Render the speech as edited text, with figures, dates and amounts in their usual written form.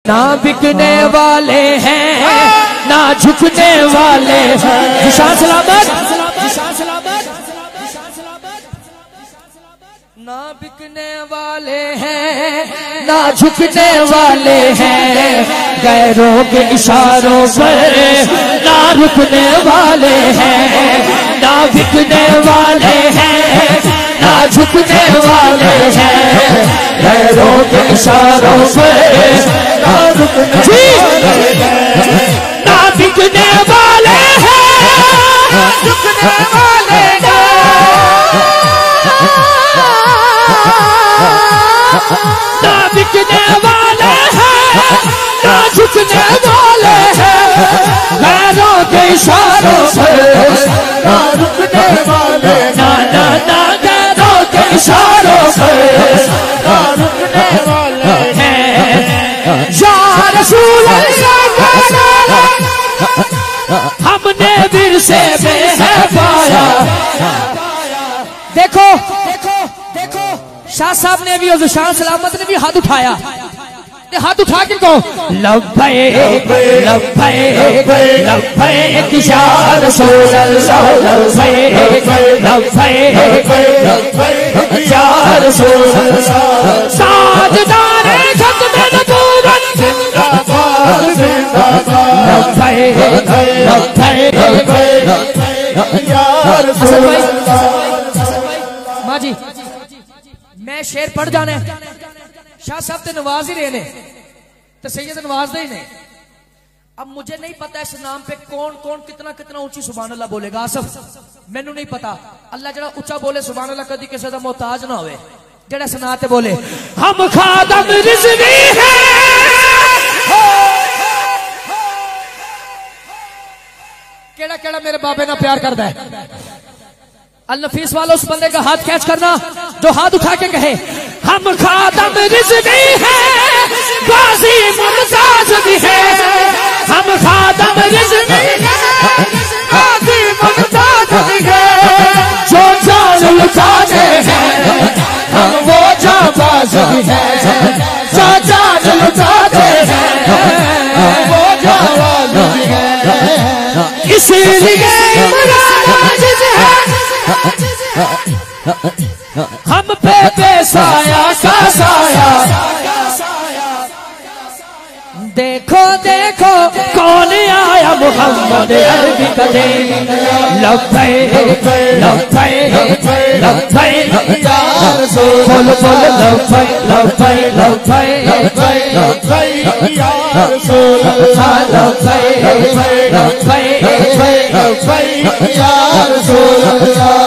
نہ بکنے والے ہیں نہ جھکنے والے ہیں نشان سلامت نہ بکنے والے ہیں نہ جھکنے والے ہیں غیروں کے اشاروں پر نہ رکنے والے ہیں نہ بکنے والے ہیں نہ جھکنے والے ہیں غیروں کے اشاروں پر نہ رکنے والے ہیں نہ بکنے والے ہیں نہ جھکنے والے ہیں نہ بکنے والے ہیں نہ جھکنے والے ہیں غیروں کے اشاروں پر نہ رکنے والے نہ غیروں کے اشاروں پر نہ رکنے والے ہیں یا رسول اللہ ہم نے ورثے میں ہے پایا دیکھو شاہ صاحب نے بھی اور شاہ سلامت نے بھی ہاتھ اٹھایا ہاتھ اٹھا کے کہو لبیک لبیک لبیک یا رسول اللہ لبیک لبیک یا رسول اللہ تاجدار ختم نبوت زندہ باد زندہ باد لبیک لبیک یا رسول اللہ ماں جی میں شیر پڑھ جانے شاہ صاحب تے نواز ہی رہنے تو سید نواز دے ہی نہیں اب مجھے نہیں پتا اس نام پہ کون کون کتنا کتنا اونچی سبحان اللہ بولے گا آصف میں نو نہیں پتا اللہ جڑا اونچا بولے سبحان اللہ کدی کسی دا محتاج نہ ہوئے جڑا سناتے بولے ہم خادم رضوی ہیں کیڑا کیڑا میرے بابے نہ پیار کردا ہے النفیس والوں اس بندے کا ہاتھ کیچ کرنا جو ہاتھ اٹھا کے کہے ہم خادم رضوی ہیں غازی ممتاز بھی ہیں ہم خادم رضوی ہیں غازی ممتاز بھی ہیں جو جان لٹاتے ہیں ہم وہ جانباز بھی ہیں جو جان لٹاتے ہیں ہم وہ جانباز بھی ہیں اسی لیے عمران عاجز ہے ہم پہ بے سایہ کا سایہ دیکھو دیکھو کون آیا محمد عربی کا دین لبیک لبیک لبیک یا رسول اللہ لبیک لبیک لبیک لبیک یا رسول اللہ لبیک لبیک لبیک یا رسول اللہ